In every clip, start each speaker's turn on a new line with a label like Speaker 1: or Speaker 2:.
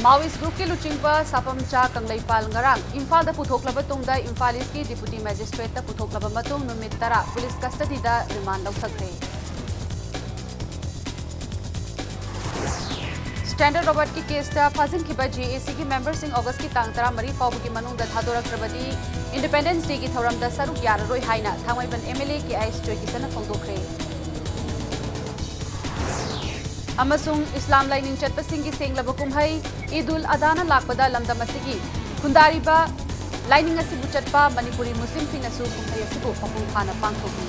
Speaker 1: Maoist Group ki luchingba sapamcha Kangleipal ngarang Imphal da puthokhlaba tungda Imphal East ki Deputy Magistrate da puthokhlaba matung numit tara police custody da remand lauthakre. Standard Robert ki case da phasing kiba JAC ki members sing August ki tang tara mari fawbu ki manung da thadorakrabadi Independence Day ki thoram da saruk yararoi haina Thangmaiban MLA ki Ice Joy ki sana phongdokre. Amasung Islam Lining Chatpasingi Sing Labakumhai, Idul Adana Lakpada Lamdamasigi, Kundariba, Lining Asibu Chatpa, Manipuri Muslim Sinasu, Kumhayasibu, Papunkhana Pangkogi.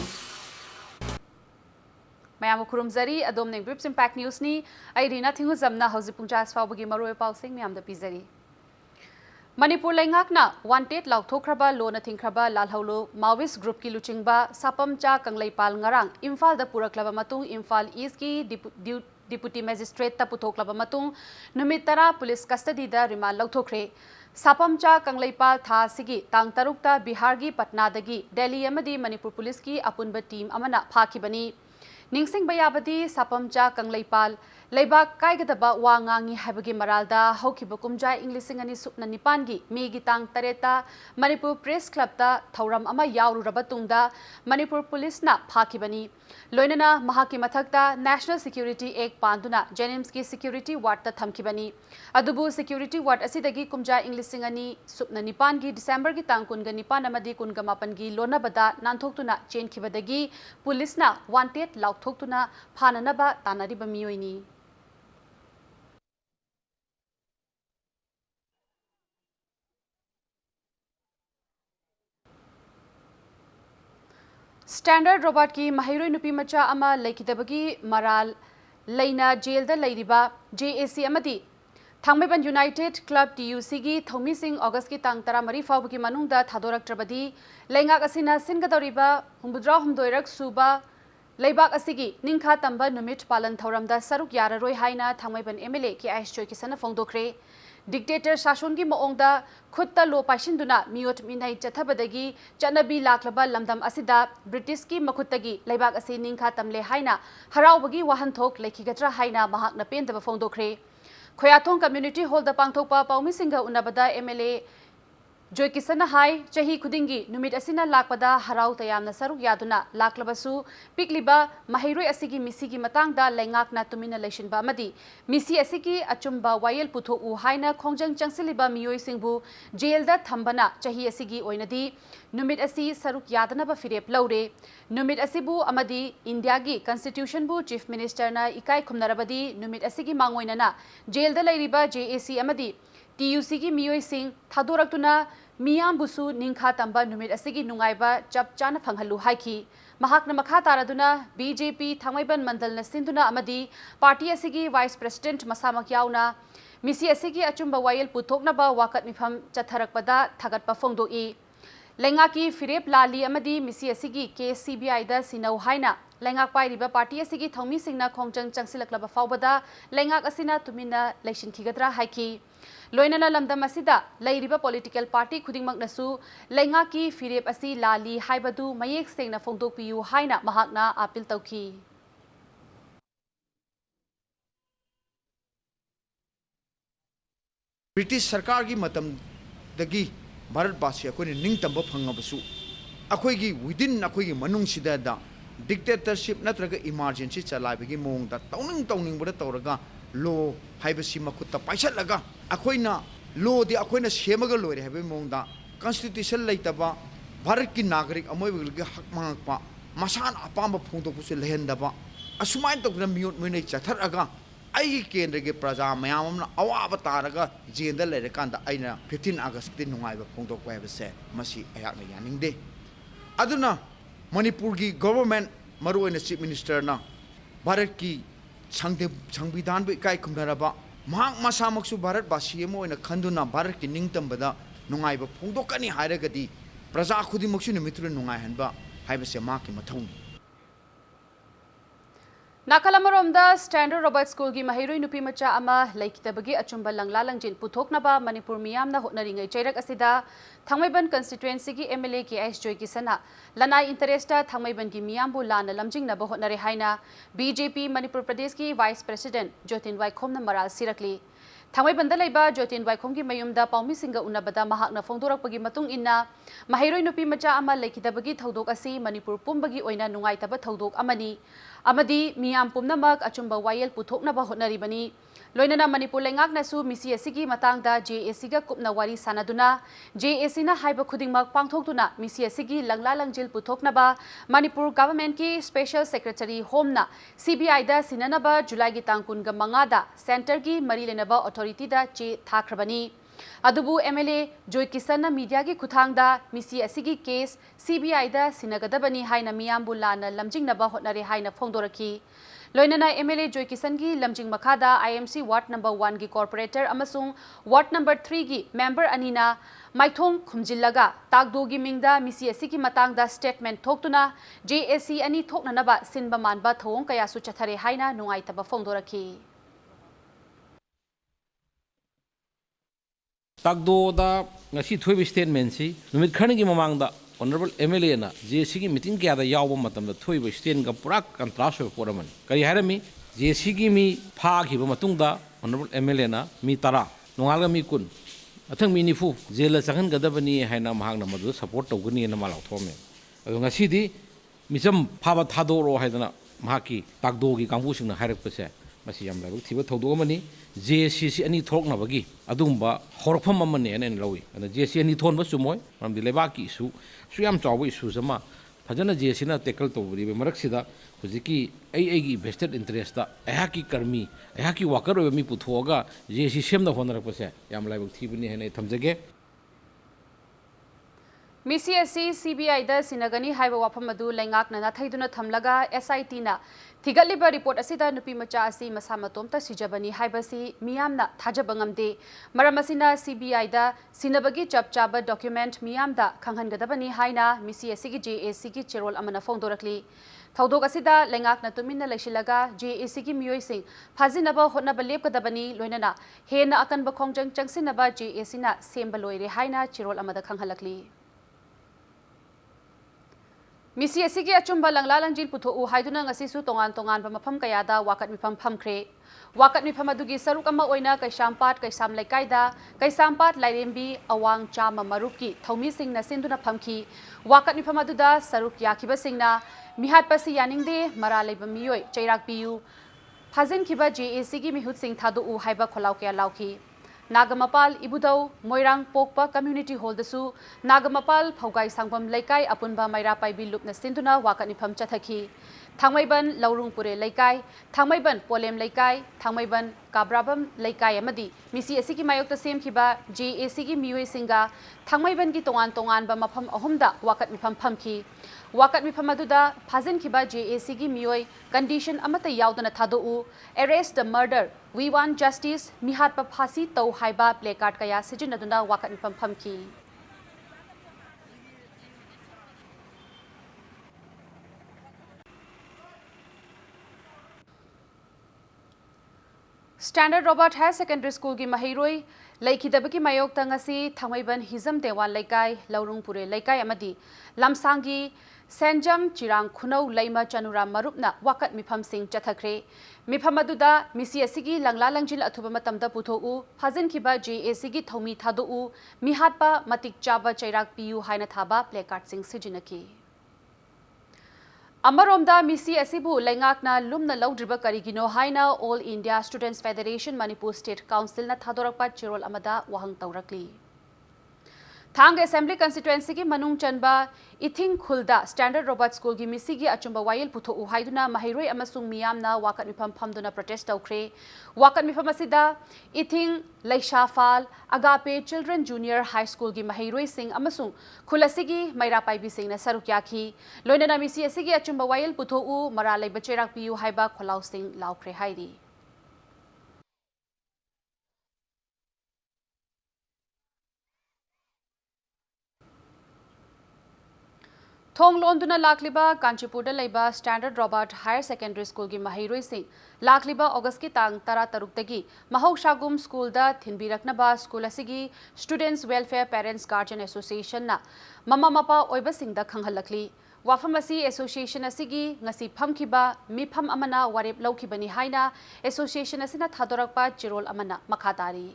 Speaker 1: Mayam Kurumzari, Adomning Grips Impact News ni, Irina Tinguzamna, Hosipunjas Fabugi Maru Pausing, Miam the Pizari. Manipur Langakna, wanted Lauktokraba, Lona Tinkraba, Lalholo, Maoist Group ki Luchingba, Sapamcha, Kangleipal Ngarang, Imphal the Puraklaba Matung, Imphal East ki Deputy Magistrate ta puthokhlaba matung numit tara police custody da remand lauthokre. Sapamcha Kangleipal tha sigi tang tarukta Bihar gi Patna dagi Delhi amadi Manipur police ki apunba team amana phakibani. Ningsing bayabadi Sapamcha Kangleipal Leibak kaigadaba wa ngangi haibagi maralda haukiba kumjai inglising ani supna nipangi megi tang tareta Manipur Press Club ta thauram ama yaururaba tungda Manipur police na phakibani. Loinana mahaki mathakta National Security Act panduna Jenims ki security ward ta thamkibani. Adubu security ward asidagi kumjai inglising ani supna nipangi December gi tang kunga nipan amadi kunga mapangi lona bada nanthokuna chain khibadagi police na wanted laukthoktuna phananaba tanariba miyoini. Standard Robert ki Mahiroi Nupi Macha ama Laikidabagi Maral Leina Jail da Lairiba JAC Amadi Thangmaiban United Club TUC gi Thomi Singh August ki tang tara mari fawbuki manungda thadorak trabadi Laingak asina singadoriba humbudra humdoirak suba Leibak asigi ningkha tamba numit palan thauramda saruk yararoi haina Thangmaiban MLA ki Ice Joy ki sana phongdokre. Dictator Shashongi Moongda Khutta Lo Paishinduna Miot Minai Chathabadagi Chanabi Laklaba Lamdam Asida British ki Makutagi Laibak Asi Ningkha Tamle Haina Haraubagi Wahanthok Lekigatra Haina Mahak na Pendaba Phongdokre. Khoyathong Community Hall da Pangthokpa Paumi Singa Unabada MLA Joy Kisana Hai Chahi Kudingi Numit Asina Lakpada Harau Tayamna Saruk Yaduna Laklabasu Pikliba Mahiroi Asigi Misigi Matangda Laingak na Tumina Leishinba Amadi Misi Asigi Achumba Wayel Putho U Haina Khongjang Changsiliba Miyoi Singbu Jailda Thambana Chahi Asigi Oinadi Numit Asi Saruk Yadanaba Firep Laure Numit Asibu Amadi India gi Constitution bu Chief Minister na Ikai Khumnarabadi Numit Asigi Mangoinana Jailda Lairiba JAC Amadi TUC gi Miyoi Singh Thadoraktuna Miyam busu ningkha tamba numit asigi nungaiba chap chana phanghalu haiki mahakna makha taraduna BJP Thangmaiban mandal na sinduna amadi party asigi vice president masamak yauna misi asigi achumba wayel puthokna ba wakat mifam chatharakpada thagatpa phongdoi Lengaki Firep Lali amadi misi asigi ke CBI da sinau haina Lengak pairiba party asigi Thomi Singna Khongjang Changsilaklaba fawbada Lengak asina tumina election thigadra haiki Loinana Lamdam Asida Lairiba political party Kudingmak Nasu Lengaki Firep Asi Lali Haibadu Mayek Sengna Phongdokpiyu haina mahakna appeal tauki
Speaker 2: British Sarkar gi matam dagi Bharat Basi akoi ning tamba phangabasu akoi gi within akoi gi manung sida da dictatorship natraga emergency chalabigi mong da tawning bada tawraga law haibasi makutta paisalaga akoina law di akoina semaga loire habe mong da constitution laitaba Bharat ki nagarik amoi gi hak mangpa masan apamba phongdokpusu lehendaba asumai tokna miot moinai chatharaga ai kendrege praja mayamna awaba taraga jenda lere kanda aina 15 August ti nungaiba phongdokpa habse masi ayakna yaningde aduna Manipur ki government maruoina chief minister na Bharat ki Sangbidan bi kai kumnaraba mahak masamaksu Bharat basi emo oina khanduna Bharat ki ningtambada nungaiba phongdokani hairagadi praja khudimoksu nimitru nungai hanba haibase maki mathong
Speaker 1: Nakalamaromda Standard Robert School gi Mahiroi Nupi Macha ama Laikitabagi Achumba Langla Langjin Puthoknaba Manipur Miyamna Hotnaringai Chairak Asida Thangmaiban constituency gi MLA ki Ice Joy ki sana Lanai interesta Thangmaiban gi Miyambu Lana Lamjingnaba Hotnare haina BJP Manipur Pradesh ki Vice President Jotin Waikhomna Maral Sirakli Thangmaiban laiba Jotin Waikhomgi mayumda paumi singa unabada mahakna phongdorakpagi matung inna mahiroi nupi macha ama leikidabagi thodok asi Manipur pumbagi oina nungaitaba thodok amadi miyam pumnamak achumba wayel puthoknaba hotnaribani loinana Manipur lengaknasu misi asigi matangda JAC ga kupna wari sanaduna JAC na haiba khudingmak pangthoktuna misi asigi langla langjil puthoknaba Manipur government ki special secretary home na CBI da sinanaba July gi tangkun ga mangada center gi mari lenaba authority da che thakrabani adubu MLA Joy Kisan na media gi khuthangda misi asigi case CBI da sinagadabani haina miyambu lana lamjingnaba hotnare haina phongdoraki loinana MLA Joy Kisan gi lamjing makhada IMC ward number 1 gi corporator amasung ward number 3 gi member anina maithong khumjillaga tagdo gi mingda misi asigi matangda statement thoktuna JAC ani thoknanaba sinba manba thong kaya su chathare haina nungaitaba phongdoraki
Speaker 3: tagdoda ngasi thoibi statement si numit khani gi mamangda honorable MLA na JAC gi meeting kya da yaw matam da thoibi statement ga pura contrast ho poraman kari harami JAC gi mi pha gi ba matung da honorable MLA na mi tara nongal ga mi kun athang mi ni fu jela changan ga da bani haina mahang na madu support tawgani na malau thome ado ngasi di misam pha ba thadoro haidana mahaki tagdo gi kangbu sing na hairak pase masi yam laibak thiba thodo mani JAC ani thoknabagi adumba horpham amane nen lawi ana JAC ani thonba sumoy ramdi lebaki su yam chawbi su jama phajana JAC na tackle tawri be marak sida hujiki ai gi vested interest da ayaki karmi ayaki worker mi puthoga JAC semna honarak pase yam laibak thibuni hene thamjage
Speaker 1: Misi asi CBI da sinagani haiba wafam adu lengak na thaiduna thamlaga SIT na thigaliba report asida nupi macha asi masa matomta sijabani haibasi miyamna thajaba ngamde maramasina CBI da sinabagi chapchaba document miyamda khanghangadabani haina misi asi gi JAC gi cherol amana phongdorakli thodok asida lengak na tuminna leisilaga JAC gi miyoi sing phajinaba hotnaba lepkadabani loinana hena akanba khongjang changsinaba JAC na semba loire haina cherol amada khanghalakli Misi asigi achumba langla langjil putho u haiduna ngasi su tongan ba mafam kayada wakat mifam phamkhre wakat mifam adugi saruk ama oina kaisampat kaisam laikaida kaisampat lairembi awang chama marupki thomi singna sinduna phamki wakat mifam aduda saruk yakiba singna mihat pasi yaningde mara leiba miyoi chairak piu phajin kiba JAC gi mihut sing thadu u haiba kholaw kya lauki Nagamapal Ibudau Moirang Pokpa Community Hall dasu Nagamapal Phaugai Sangbam Laikai Apunba Maira Paibi Lupna Sinduna Wakanipam Chathaki Thangmaiban Laurungpure Laikai Thangmaiban Polem Laikai Thangmaiban Kabrabam Laikai amadi misi asigi mayokta semkhiba JAC gi miyoi singa Thangmaiban gi tongan ba mafam ahumda Wakanipam phamki wakat mifam aduda phajin khiba JAC gi miyoi condition amata yaudana thado u arrest the murder we want justice mihat pa phasi tau haiba placard kaya sijinaduna wakat mifam phamki Standard Robert Higher Secondary School gi mahiroi laikidabaki mayok tangasi Thangmaiban Hizam Dewan Laikai Laurungpure Laikai amadi lamsangi Senjam Chirang Khunau Laima Chanura Marupna wakat mifam sing chathakre mifam aduda misi asigi langla langjil athuba matamda putho u phajin khiba JAC gi thomi thadu u mihatpa matik chaba chairak piu haina thaba placard sing sijinaki Amaromda misi asibu lengakna lumna laudriba karigino haina All India Students Federation Manipur State Council na thadorakpa chirol amada wahang taurakli Thang Assembly Constituency ki manung chanba ithing khulda Standard Robert School gi misi gi achumba wayel putho u haiduna mahiroi amasung miyamna wakat mifam phamduna protest tawkhre wakat mifam asida ithing Laishafal Agape Children Junior High School gi mahiroi sing amasung khulasigi maira paibi sing na saruk yakhi loinana misi asigi achumba wayel putho u maralai bacherak piu haiba kholau sing laukhre hairi Thong Londuna Lakliba Kanchipur Laiba Standard Robert Higher Secondary School gi mahiroi sing Lakliba August ki tang tara taruk Mahau Shagum School da Thinbiraknaba School asigi Students Welfare Parents Guardian Association na Mama Mapa Oiba Singh da khanghalakli Wafam asi association asigi ngasi phamkiba mifam amana warep laukibani haina association asina thadorakpa chirol amana makhatari.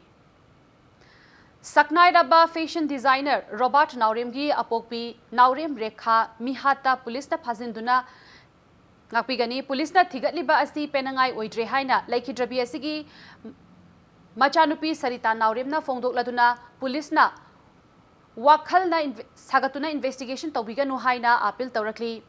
Speaker 1: Saknairaba fashion designer Robert Nauremgi apokpi Naurem Rekha mihata police na phajinduna ngakpigani police na thigatliba asi penangai oidre haina laikhidrabi asigi machanupi Sarita Naurem na fongdokladuna police na wakhal na sagatuna investigation tawbiganu haina appeal tawrakli.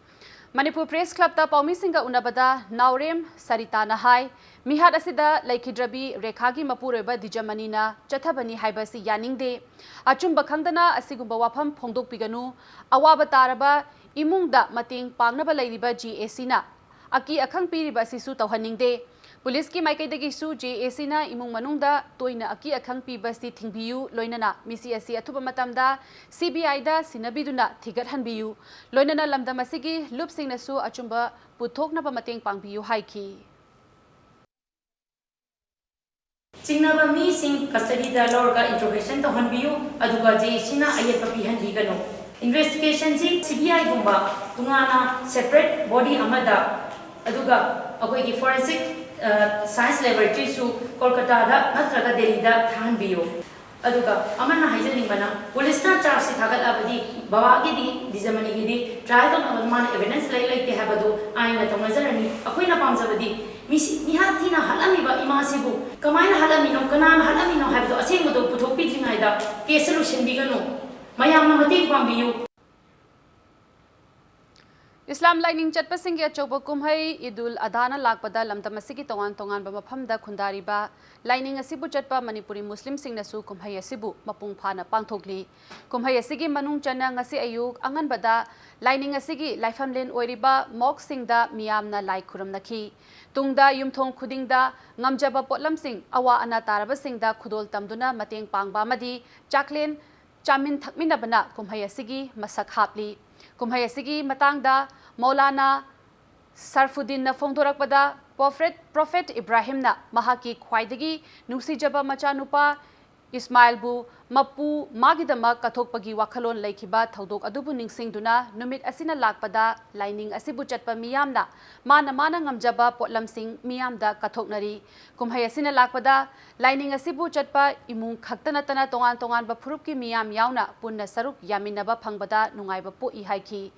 Speaker 1: Manipur Press Club ta Paumi Singa unabada Naurem Sarita na hai mihat asida laikhidrabi Rekhagi mapureba dijamanina chathabani haibasi yaningde achumba khangdana asigumba wafam phongdokpiganu awaba taraba imungda mating pangnaba lairiba GAC na aki akhang piriba sisu tawhaningde Police ki maikaidagi su JAC na imung manungda toina aki akhang pibasi thingbiu loinana misi asi athuba matamda CBI da sinabiduna thigat hanbiu loinana lamdam asigi lupsing na su achumba puthokna ba mateng pangbiu haiki
Speaker 4: Singnaba mi sing custody da lorga interrogation to hanbiu aduga JAC na ayat papi hanbigano investigation ji CBI gumba tungana separate body amada aduga akoi ki forensic science laboratory su Kolkata da natraga Delhi da thanbiyo aduga amana haijaningana police na charge si thagat abadi bawagi di dijamani gi di trial to man evidence lai lai ke habadu aina to mazarani akoina pamjabadi mihathi na halami ba imasibu kamaina halami no kanan halami no habdu asengbo do puthokpi jingai da case solution bigano mayam na matik pambiyo
Speaker 1: Islam Lining Chatpasingi Achoba Kumhai Idul Adhana Lakpada Lamdamasiki Tongan Tongan Bamapamda Kundariba Lining Asibu Chatpa Manipuri Muslim Singnasu Kumhai Asibu Mapung Phana Pangthokli Kumhai Asigi Manung Chana Ngasi Ayuk Angan Bada Lining Asigi Laifamlen Oiriba Mok Singda Miyamna Lai Kuram Nakhi Tungda Yumthong Khudingda Ngamjaba Potlam Sing Awa Ana Taraba Singda Khudol Tamduna Mateng Pangba Madi Chaklen Chamin Thakminabana Kumhai Asigi Masak Hapli Kumhai Asigi Matangda Maulana Sarfuddin na fongdorakpada Prophet Ibrahim na mahaki khwaidagi nungsijaba machanupa Ismail bu mapu magidama kathokpagi wakhalon laikhiba thodok adubu ningsingduna numit asina lakpada lining asibu chatpa miyamna mana ngamjaba potlamsing miyamda kathoknari kumhai asina lakpada lining asibu chatpa imung khaktana tana tongan ba phurupki miyam yauna punna saruk yaminaba phangbada nungaiba po I haiki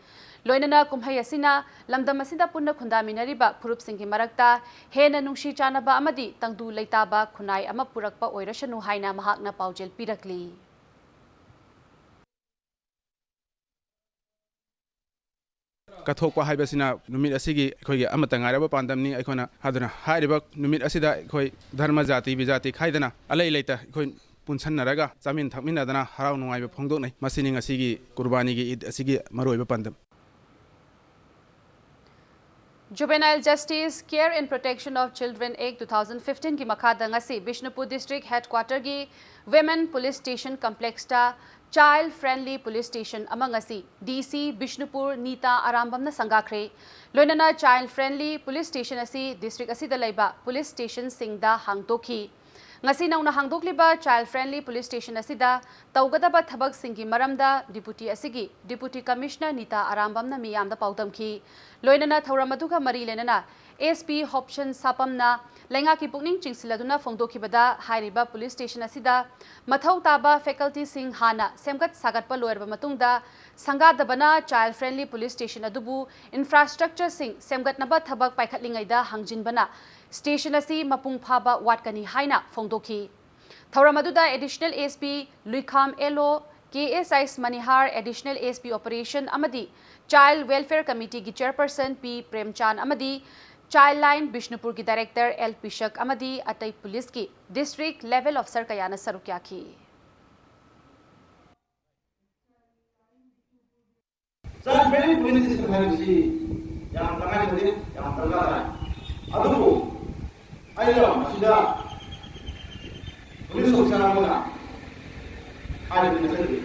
Speaker 1: Loinana kumhai asina lamdam asida punna khundaminariba phurup singhi marakta hena nungshi chanaba amadi tangdu leitaba khunai ama purakpa oirashanu haina mahakna paujel pirakli
Speaker 5: Kathokpa haibasina numit asigi khoi amata ngaraba pandamni aikona haduna hairiba numit asida khoi dharma jati bijati khaidana alai leita khoi punsannaraga chamin thakminadana harau nungai phongdoknai masini asigi qurbani gi id asigi maroiba pandam
Speaker 1: Juvenile Justice Care and Protection of Children Act 2015 ki makhada ngasi Bishnupur District Headquarter gi Women Police Station Complex ta Child Friendly Police Station among asi DC Bishnupur Nita Arambam na sangakhre loinana Child Friendly Police Station asi district asi da laiba police station singda hangtokhi ngasi nauna hangdokliba Child Friendly Police Station asida tawgadaba thabak singi maramda Deputy Commissioner Nita Arambam na miyamda pautamki loinana thoramaduga mari lenana SP Hoption Sapamna lenga ki pukning chingsiladuna fongdokhibada hairiba police station asida mathau taba faculty sing hana semgat sagatpa loerba matungda sangadabana Child Friendly Police Station adubu infrastructure sing semgatnaba thabak paikhatlingaida hangjinbana Station asi mapung phaba watkani haina fongdokhi thoramaduda additional SP Luikham Elo KSIS Manihar Additional SP Operation Amadi Child Welfare Committee ki Chairperson P Premchan Amadi Childline Bishnupur ki Director L Pishak Amadi Atai Police ki District Level Officer Kayana Sarukyaki
Speaker 6: Child Friendly Police System haibasi yang tangai bodi yang tergala adubu ayo masida police officer amuna ada di sini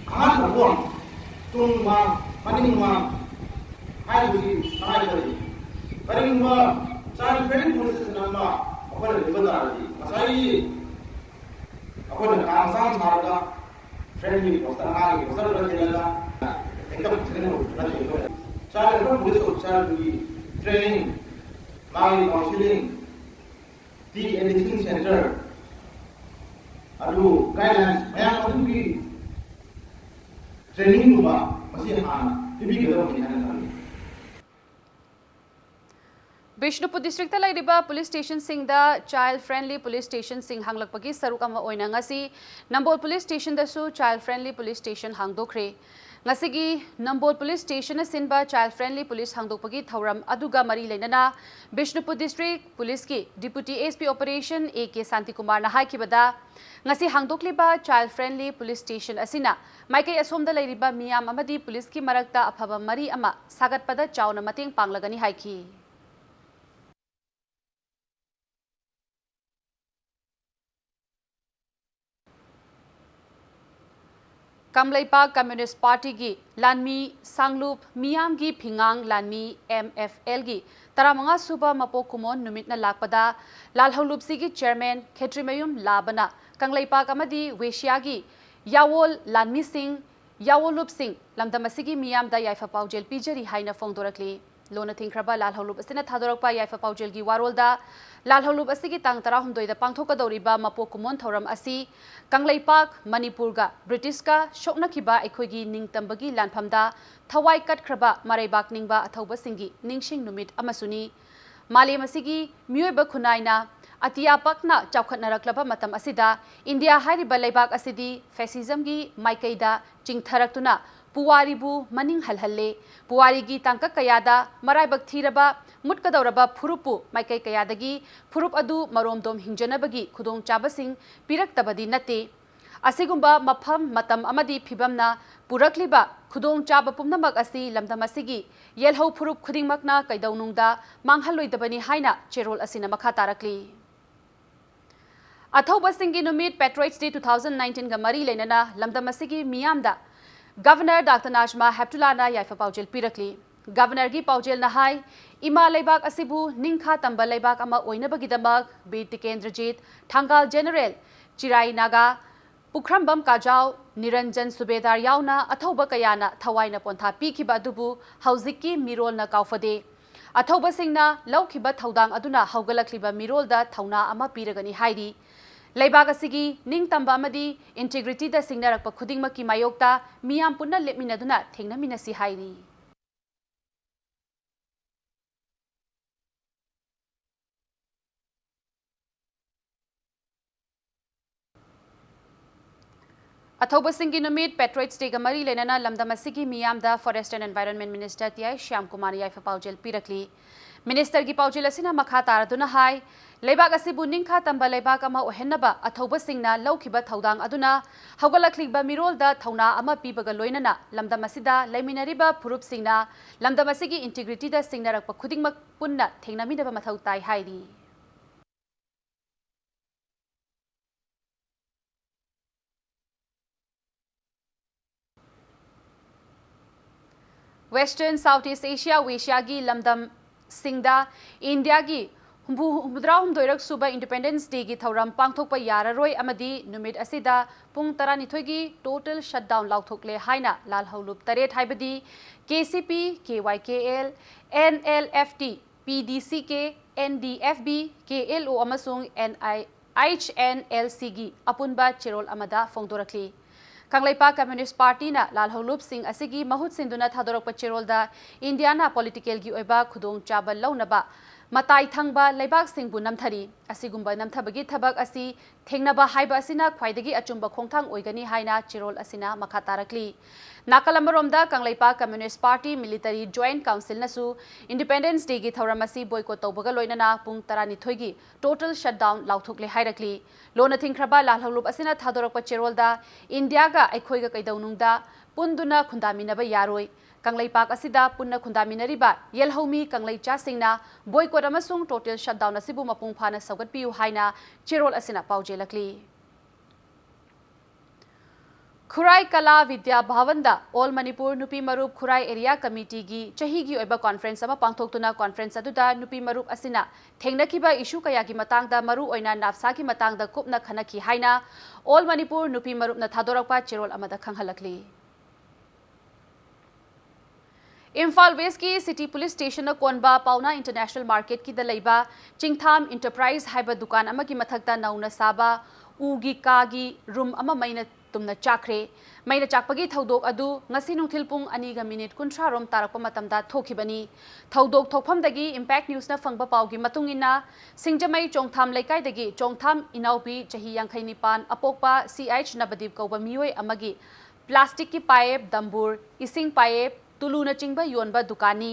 Speaker 6: amat berbuang tungma maningma haibasi tangai bodi maningma Child Friendly Police System nama apa yang dibenarkan masai apa yang kangsang sarga friendly poster hari poster berjalan Child from police child training, marriage counseling, the editing center, adu guidelines, mayam adu ki training ba masih ibi gedam ni hanan.
Speaker 1: Bishnupur district lairiba police station singda child friendly police station sing hanglakpagi saruk ama oina ngasi Nambol police station dasu child friendly police station hangdokre ngasigi Nambol police station sinba child friendly police hangdokpagi thauram aduga mari leinana Bishnupur district police ki deputy SP operation AK Santi Kumar na haikibada ngasi hangdokliba child friendly police station asina maikai asomda lairiba miyam amadi police ki marakta afaba mari ama sagatpada chauna mateng panglagani haiki Kamleipa Communist Party gi Lanmi Sanglup Miyam gi Phingang Lanmi MFL gi Taramanga Suba Mapo Kumon Numit na lakpada Lalhaulup sigi chairman Khetrimayum Labana Kangleipa Kamadi Weshia gi Yawol Lanmi Singh Yawolup Singh Lamdamasigi Miyam da Yaifa Paujel Pijari Haina Fongdorakli Lona Thinkraba Lalhaulup Asina Thadorakpa Yaifa Paujel gi Warolda Lalhaulup asigi tang tarahumdoi da pangthokadoriba Mapo Kumon Thoram asi Kangleipak Manipur ga British ka shoknakiba ekhoigi ningtambagi lanphamda thawai katkraba maraibak ningba athauba singi ningsing numit amasuni malem asigi mioiba khunaina atia pakna chawkhatnaraklaba matam asida India hariba leibak asidi fascism gi maikaida chingtharaktuna puwaribu maning halhalle puwari gi tangka kayada maraibak thiraba mutkadauraba phurupu maikai kayadagi phurup adu maromdom hingjanabagi khudong chabasing piraktabadi nate asigumba mafam matam amadi phibamna purakliba khudong chaba pumnamak asi lamdam asigi yelhau phurup khudingmakna kaidaunungda manghalloidabani haina cherol asina makha tarakli athauba singi numit Patriots Day 2019 ga mari lenana lamdam asigi miyamda Governor Dr. Najma Heptulana Yaifa Paujel Pirakli Governor gi Paujel Nahai Ima Leibak Asibu Ningkha Tamba Leibak Ama Oinabagidamak Bir Tikendrajit Thangal General Chirai Naga Pukhrambam Kajau Niranjan Subedar Yauna Athauba Kayana Thawaina Pontha Pikhiba Adubu Hauziki Mirolna Kaufade Athauba Singna Laukiba Thaudang Aduna Haugalakliba Mirolda Thauna Ama Piragani Hairi Leibak asigi ning tamba amadi integrity da singnarakpa khudingmaki mayokta miyam punna lepminaduna thengnaminasi hairi Athauba singi numit Patriots Day ga mari lenana lamdam asigi miyam da Forest and Environment Minister Tiai Shyam Kumar Yaifa Paujel Pirakli Minister gi Paujel asina makha taraduna hai Leibak asibu ningkha tamba leibak ama ohennaba athauba singna laukiba thaudang aduna haugalakliba mirolda thauna ama pibaga loinana lamdam asida leiminariba phurup singna lamdam asigi integrity da singnarakpa khudingmak punna thengnaminaba mathau tai hairi Western Southeast Asia Asia gi lamdam singda India gi Humdrahumdoirak Suba Independence Day gi thauram pangthokpa yararoi amadi numit asida pung 12 gi total shutdown lauthokle haina lalhaulup taret haibadi KCP KYKL NLFT PDCK NDFB KLO amasung HNLC gi apunba cherol amada fongdorakli Kangleipa Communist Party na lalhaulup sing asigi mahut sinduna thadorakpa cherolda Indiana political gi oiba khudong chaba launaba Matai thangba leibak singbu namthari asigumba namthabagi thabak asi thengnaba haiba asina khwaidagi achumba khongthang oigani haina chirol asina makha tarakli nakalamromda Kangleipa Communist Party Military Joint Council nasu Independence Day gi thauramasi boycott tawbaga loinana pung 12 gi total shutdown lauthokle hairakli lona thingkhraba lalhaulup asina thadorakpa chirolda India ga aikhoiga kaidaunungda punduna khundaminaba yaroi Kangleipak asida punna khundaminariba yelhomi kanglei chasingna boycott amasung total shutdown asibu mapung phana saugatpiu haina chirol asina paujelakli Khurai Kala Vidya Bhavanda All Manipur Nupi Marup Khurai Area Committee gi chahi gi oiba conference ama pangthoktuna conference aduda Nupi Marup asina thengnakiba issue kaya gi matangda maru oina nafsa gi matangda kupna khanaki haina All Manipur Nupi Marup na thadorakpa chirol amada khanghalakli Imphal west की city police station कोनबा पाउना international market की दलैबा चिंगथाम enterprise हाइबा दुकान अमा की मथक्ता नौना साबा उगी कागी रूम अमा मैना तुमना चाखरे मैना चाकपगी थौदोक अदु ngasi नुंथिल पुंग अनीगा मिनिट 30 रोम तारकपा मतमदा थोखिबनी थौदोक थोकफमदगी इंपैक्ट न्यूज़ना फंगबा पाउगी मतुंगिना सिंगजमै चोंगथाम लेकाइदगी चोंगथाम इनाउपी चही 59 अपोकपा CH नबदीप कौबा मियोय अमगी प्लास्टिक की पाइप दंबुर इसिंग पाइप तुलूना चिंगबा योनबा दुकानी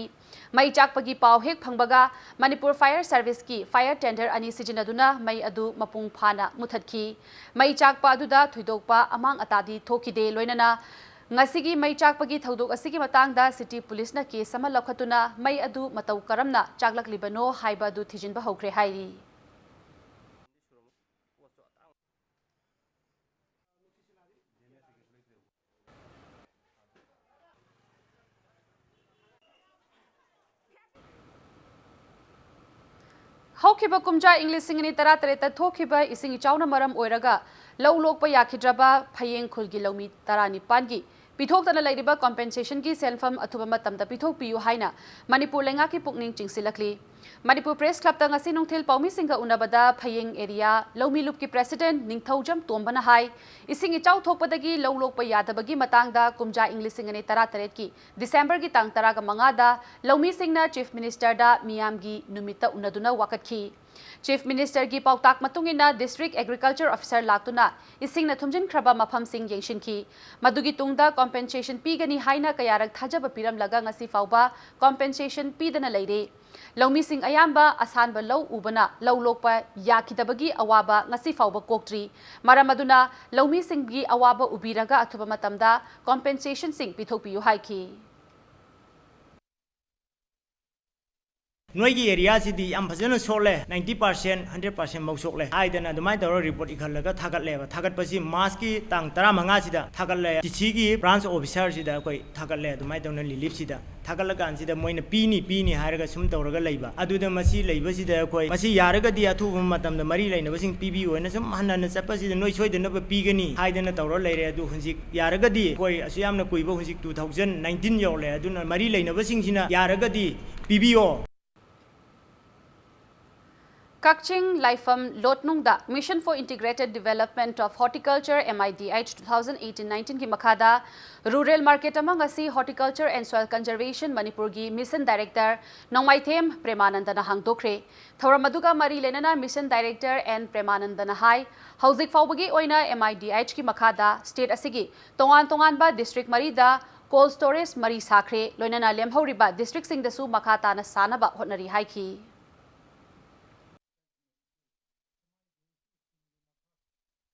Speaker 1: मई चाकपगी पाव हेक फंगबगा मणिपुर फायर सर्विस की फायर टेंडर अनी सिजिनदुना मई अदु मपुंग फाना मुथतखी मई चाकपा अदुदा थुइदोकपा among अतादी थोकिदे लोइनना ngasi mei chakpagi thodok asigi matangda city police na case ama lokhatuna mei adu matau karamna chaklak libano haiba du thijinba hokre hairi हौखिबा कुमजा English सिंगनी तरा तरेता थोखिबा इसिंग चाउना मरम ओइरगा लौ लोकपा याखिद्रबा फयेंग खुलगी लौमी तरा निपानगी पिथोक्तना लैरिबा कॉम्पेंसेशन की सेल्फम अथुबा मतमदा पिथोक पियु हाइना मणिपुर लेंगा की पुकनिंग चिंगसिलकली मणिपुर प्रेस क्लब ता ngasi nungthil paumi singa unabada phayeng area lomi loop की प्रेसिडेंट निंगथौजम तोंबना हाई इसिंग इचाउ थोकपदगी लौ लोकपा यादबगी मतंगदा कुमजा इंग्लिश सिंगने तरा तरेत की दिसंबर की तांग तरा का मंगादा लौमी सिंगना चीफ मिनिस्टर दा मियामगी नुमिता उनदुना वाकतखी चीफ मिनिस्टर की पाउताक मतुंगिना डिस्ट्रिक्ट एग्रीकल्चर ऑफिसर लाक्तुना इसिंगना थुमजिन खरबा मफम सिंग येंशिनखी मदुगी तुंगदा कॉम्पेंसेशन पीगनी हाइना कयारक थाजब पिरम लगा ngasi फाउबा कॉम्पेंसेशन पीदना लैरे लौमी सिंग अयाम्बा असानबा लौ उबना लौ लोकपा याखिदबगी अवाबा ngasi फाउबा कोक्ट्री मरम अदुना लौमी सिंगगी अवाबा उबिरगा अथुबा मतमदा कॉम्पेंसेशन सिंग पिथोकपियु हाइखी
Speaker 7: नोई की एरिया सिदी याम फजन सोले 90% 100% मौ सोले आइदना दुमाय दरो रिपोर्ट इखलगा थागतलेबा थागतपसि मास की तांग 15 सिदा थागतले टीसी की ब्रांच ऑफिसर सिदा कोई थागतले दुमाय दौन रिलीफ सिदा थागतलकान सिदा मोइना पीनी हारगा सुम तौरगा लैबा अदुदा मसी लैबा सिदा कोई मसी यारगदी अथुबा मतमदा मरी लैनबसिंग पीबी ओइना सुम हनन चपसिदा नोई सोइदनबा पीगनी हाइदना तौर लैरे अदु हुंजिक यारगदी कोई असु यामना कुइबा हुंजिक 2019 योले अदुना मरी लैनबसिंग सिना यारगदी पीबीओ
Speaker 1: Kakching Laifam Lotnungda Mission for Integrated Development of Horticulture MIDH 2018-19 की मखादा Rural Market among asi Horticulture and Soil Conservation Manipur की Mission Director Nongmaithem Premanandana hangdokre Thoramaduga Mari Lenana Mission Director and Premanandana Hai Hauzik Faubagi Oina MIDH की मखादा State asigi tongan ba District Marida Cold Storage Mari Sakre Loinana Lemhoriba District Singdasu Makata na Sanaba Hotnari Haiki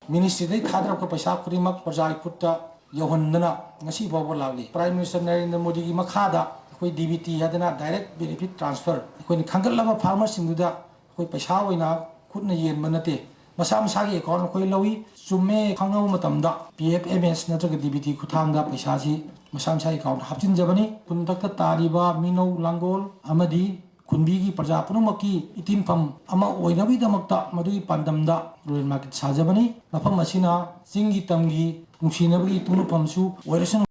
Speaker 8: Ministry Khadra ko paisa kurimak project kutta yohondana ngasi bawa lagi Prime Minister Narendra Modi ki makhada koi DBT hadana direct benefit transfer koi ni khangal lama farmer singuda koi paisa oina khutna yen manate masa gi account koi lawi summe khangau matamda PFMS natraga DBT khuthangda paisa si masa account hapchin jabani puntakta tariba mino langol amadi खुनबीगी प्रजा पुनमकी इतिनफम अमा ओइनबीदमक्ता मदुगी पांदमदा rural market साजबनी मफम असिना चिंगी तमगी नुसिनबगी तुनुपमसु ओइरसन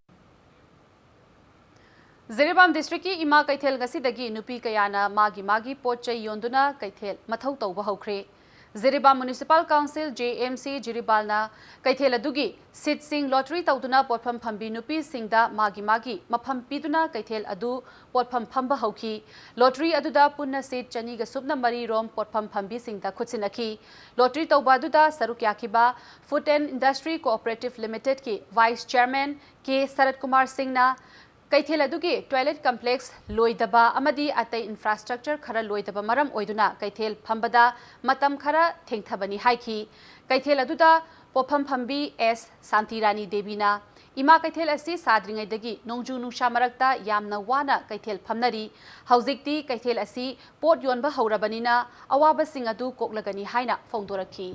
Speaker 1: Jiribam district की इमा कैथेल गसीदगी नुपी कयाना मागी पोचै योंदुना कैथेल मथौ तौबा हौख्रे जिरीबाम म्युनिसिपल काउंसिल JMC जिरीबालना कैथेल अदुगी सीट सिंग लॉटरी तौदुना पोटफम फंबी नुपी सिंगदा मागी मफम पीदुना कैथेल अदु पोटफम फंबा हौखी लॉटरी अदुदा पुन्ना सीट चनीगा सुबना मरी रोम पोटफम फंबी सिंगदा खुदसिनखी लॉटरी तौबा अदुदा सरुक याखिबा food and industry cooperative limited की vice chairman K Sharad Kumar सिंगना कैथेल अदुगी टॉयलेट कॉम्प्लेक्स लोइदबा अमदी अतै इंफ्रास्ट्रक्चर खरा लोइदबा मरम ओइदुना कैथेल फंबदा मतम खरा थेंगथबनी हाइखी कैथेल अदुदा पोफम फंबी एस शांतिरानी देवीना इमा कैथेल असी साद्रिंगैदगी नोंजु नुशा मरक्ता यामना वाना कैथेल फमनरी हौजिक्ति कैथेल असी पोट योनबा हौरबनिना अवाबसिंग अदु कोक्लगनी हाइना फोंदोरखी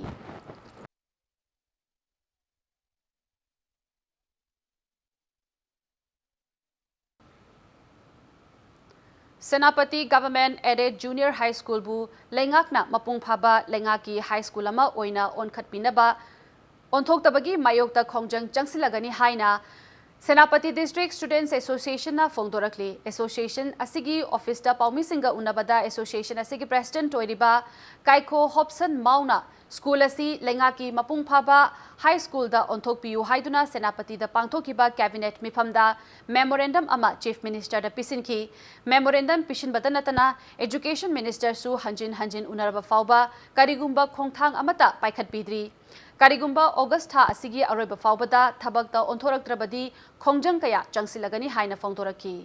Speaker 1: Senapati Government Aided Junior High School bu Lengakna Mapung Phaba Lengaki High School ama oina onkhatpinaba onthoktabagi mayokta khongjang changsilagani haina Senapati District Students Association na Fongdorakli Association asigi office da Paumi Singa Unabada Association asigi President Toiriba Kaiko Hobson Mauna School asi Lengaki Mapung Phaba High School da Onthok Piu Haiduna Senapati da Pangthokiba Cabinet Mifamda Memorandum ama Chief Minister da Pisinki Memorandum Pishin Badanatana Education Minister Su Hanjin Unaraba Fauba Karigumba Khongthang amata Paikhat Bidri Karigumba August tha asigi aroiba faubada thabakta onthoraktrabadi khongjang kaya changsilagani haina fongtoraki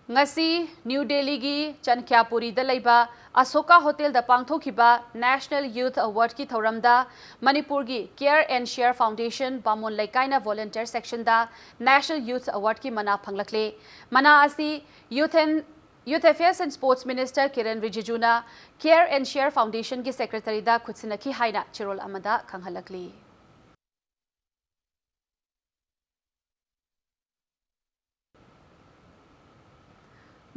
Speaker 1: ngasi New Delhi gi Chankyapuri da laiba Asoka Hotel da pangthokiba National Youth Award ki thoramda Manipur gi Care and Share Foundation Bamon Laikaina Volunteer Section da National Youth Award ki mana phanglakle mana asi Youth Affairs and Sports Minister Kiran Rijijuna Care and Share Foundation ki Secretary da khutsinaki haina chirol amada khanghalakli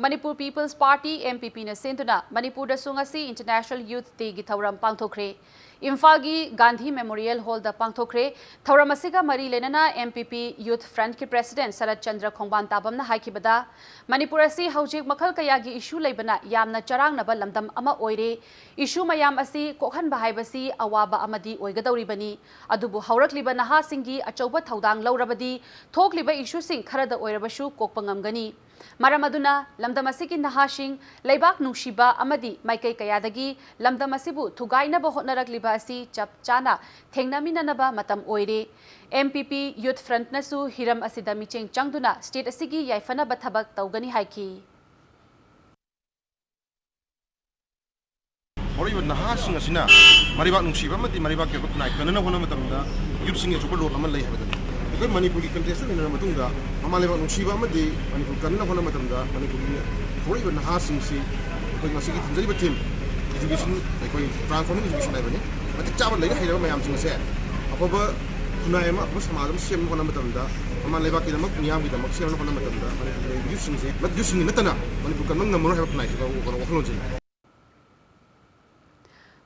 Speaker 1: Manipur People's Party MPP na sentuna Manipur da sungasi International Youth Day gi thauram pangthokre Imphal gi Gandhi Memorial Hall da pangthokre thauram asiga mari lenana MPP Youth Front ki President Sarat Chandra Khongban Tabam na haikibada Manipur asi haujik makhal kaya gi issue leibana yamna charang na lamdam ama oire issue mayam asi kokhan bahaibasi awaba amadi oigadawribani adubu haurakliba naha singi achauba thaudang laurabadi thokliba issue sing kharada oirabashu kokpangamgani Maramaduna, Lamdamasiki Nahashing, Laibak Nushiba, Amadi, Maikai Kayadagi, Lamdamasibu, Tugaina Bohonarak Libasi, Chap Chana, Tengnamina Matam Oire, MPP Youth Front Nasu, Hiram Asidamicheng Changduna, State Asigi, Yaifana Batabak, Taugani Haiki.
Speaker 9: Mariba Nahashing Asina, Maribak Nushiba, Maribak Nike, and another one of them, using a super road, Malay. Manipur की contestant इन मतुंगा हमारे बात नुशीबा में दे Manipur करना होना मतुंगा Manipur की थोड़ी बन Hastings से कोई मसीह की थंजरी बच्चे education कोई transforming education है बने मतलब चावल लेगा हिराव में आमचिंग से अब कुनाए में अब समाज में सेम होना मतुंगा हमारे बात की नमक नियाम की नमक सेम होना मतुंगा Manipur education से मत education न तना Manipur करना नंबर है अपना इसका वो करो वहाँ लोग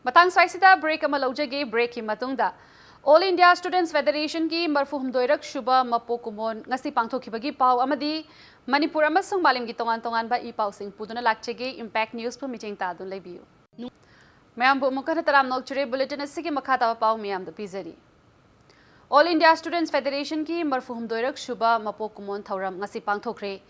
Speaker 1: Matang Saisida break amalojage break himatungda All India Students Federation ki marfuhum doirak shuba mapokumon ngasi pangthokibagi pau amadi Manipur amasung malim gi tongan ba I pau sing puduna lakchege Impact News pu meeting ta dun lebiu Mayam bu mukana taram nok chure bulletin asigi makhata pau miyam da pizari All India Students Federation ki marfuhum doirak shuba mapokumon thauram ngasi pangthokre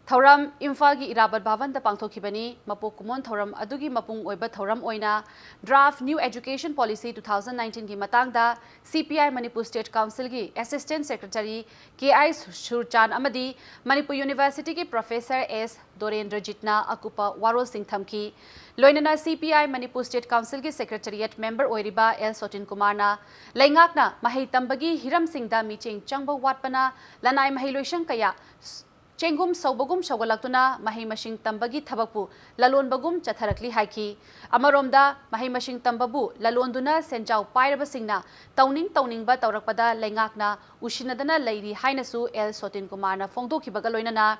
Speaker 1: Thauram Imphal gi Irabat Bhavan da pangthokibani mapokumon thauram adugi mapung oiba thauram oina draft New Education Policy 2019 gi matangda CPI Manipur State Council gi Assistant Secretary KI Shurchan amadi Manipur University ki Professor S Dorendra Jitna akupa Warol Singh Thamki loinana CPI Manipur State Council ki Secretariat Member oiriba L Sotin Kumarna laingakna mahai tambagi Hiram Singh da micheng changba watpana lanai mahai loishang kaya Chengum Sobogum Shogalaktuna, Mahi Mashing Tambagi Tabapu, Lalon Bagum Chatharakli Haiki, Amaromda, Mahi Mashing Tambabu, Lalonduna, Senjau Pairabasingna, Towning Ba Taurakpada, Lengakna, Ushinadana Lady Hainasu, El Sotin Kumarna, Fongdoki Bagaloinana,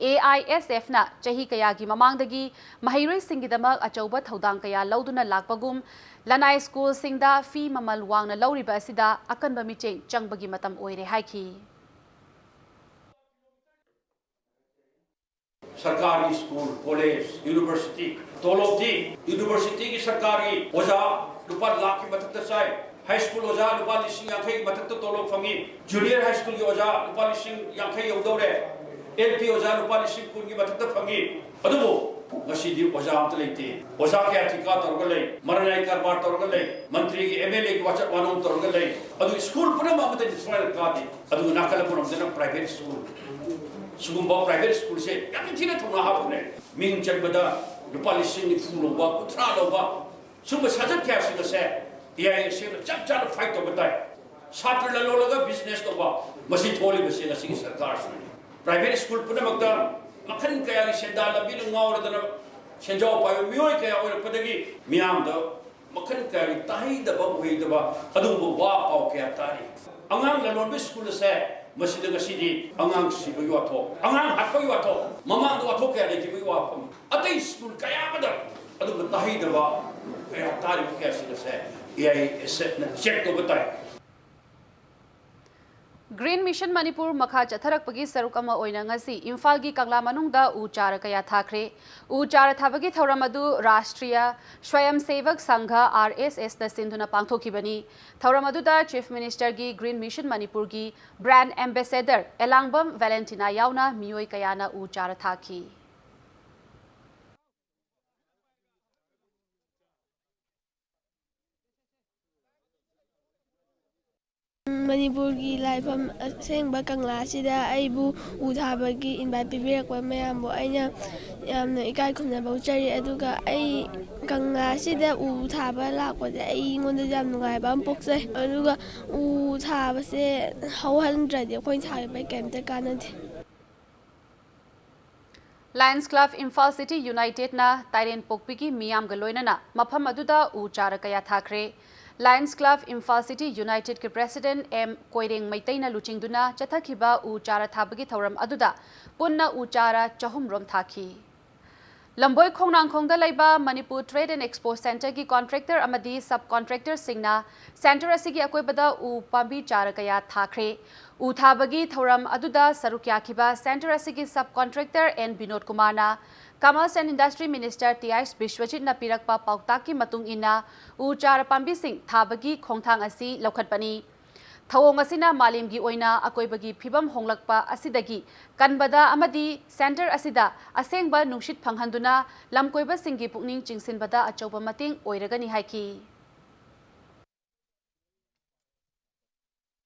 Speaker 1: AISF na, Chahi Kayagi Mamangdagi, Mahire Singidama, Achauba Taudang Kaya, Lauduna Lakbagum, Lanai School Singda, Fee Mamal Wang na Lauriba Sida, Akan Bamicheng, Changbagi Matam Oire Haiki.
Speaker 10: सरकारी school college university तोलोबदी university की सरकारी ओजा रुपा लाख की मदद चाहे high school ओजा रुपा लिसिंग यांखई मदद तोलोब fungi junior high school की ओजा रुपा लिसिंग यांखई यौदौरे एलपी ओजा रुपा लिसिंग कुन की मदद fungi अदुबो ngasi di oja amta leite oja ke athika torgale maranai karbar torgale mantri ki MLA ki wachat wanon torgale adu school pura ma amta dismal ka di adu nakala pura amta private school Sugumba private school se yang tidak tahu apa ni. Ming cakap lupa lising ni full lupa, putra lupa. Sumber sahaja kaya sih saya. Ia sih cakap fight tu betul. Satu lalu laga business lupa. Masih tholi masih nasi सरकार से. Private school pun makta makan kaya ni sendal lebih ngawur dan senjau payu mioi kaya orang pedagi miam dah makan kaya ni tahi dah bawa hui dah bawa. Aduh bawa kau kaya tari. Angang lalu school saya. Masih dengan sini, angang si bayu atau, angang apa bayu atau, mama tu atau kaya lagi bayu apa, atai school kaya apa dah, ꯑꯗꯨꯒ ꯇꯥꯍꯩꯗꯕ ꯀꯌꯥ ꯇꯥꯔꯤꯕ ꯀꯌꯥꯁꯤꯡ ꯑꯁꯦ AISFꯅ check ꯇꯧꯕ ꯇꯥꯏ
Speaker 1: Green Mission Manipur makha chatharakpagi saruk ama oina ngasi Imphal gi Kangla manungda u chara kaya thakre u chara thabagi thoram adu Rashtriya Swayam Sevak Sangha RSS na sindhuna pangthokibani thoram adu da Chief Minister gi Green Mission Manipur gi Brand Ambassador Elangbam Valentina yauna miyoi kayana u chara thaki
Speaker 11: Manipur ki laifam asengba Kangla sida aibu uthabagi invite pibirakwa mayambo aina yamna ikai khumna bauchari aduga ai Kangla sida uthaba lakpade ai ngonda yam nungaiba am poksai aduga uthaba se hauhandradi khoi thaiba kemta kanadi
Speaker 1: Lions Club Imphal City United na Tairen Pokpigi Miyam Galoinana Mafam Aduda U Chara Kaya Thakre Lions Club Imphal City United ki President M Koireng Maitaina Luchingduna Chathakiba U Chara Thabagi Thoram Aduda Punna U Chara Chahum Rom Thaki Lamboy Khongnang Khongda Laiba Manipur Trade and Expo Center ki contractor amadi subcontractor singna center asigi akoibada U Pambi Chara Kaya Thakre U Thabagi Thoram Aduda Sarukya Kiba Center asigi subcontractor N Binod Kumarna Commerce and Industry Minister T.I.S. Bishwajit na pirakpa pautaki matung ina U Chara Pambi Sing Thabagi Khongthang asi Laukhatpani Thawong asina malimgi oina akoibagi phibam honglakpa asidagi kanbada amadi center asida asengba nungshit phanghanduna lamkoiba singi pukning chingsinbada achauba mating oiragani haiki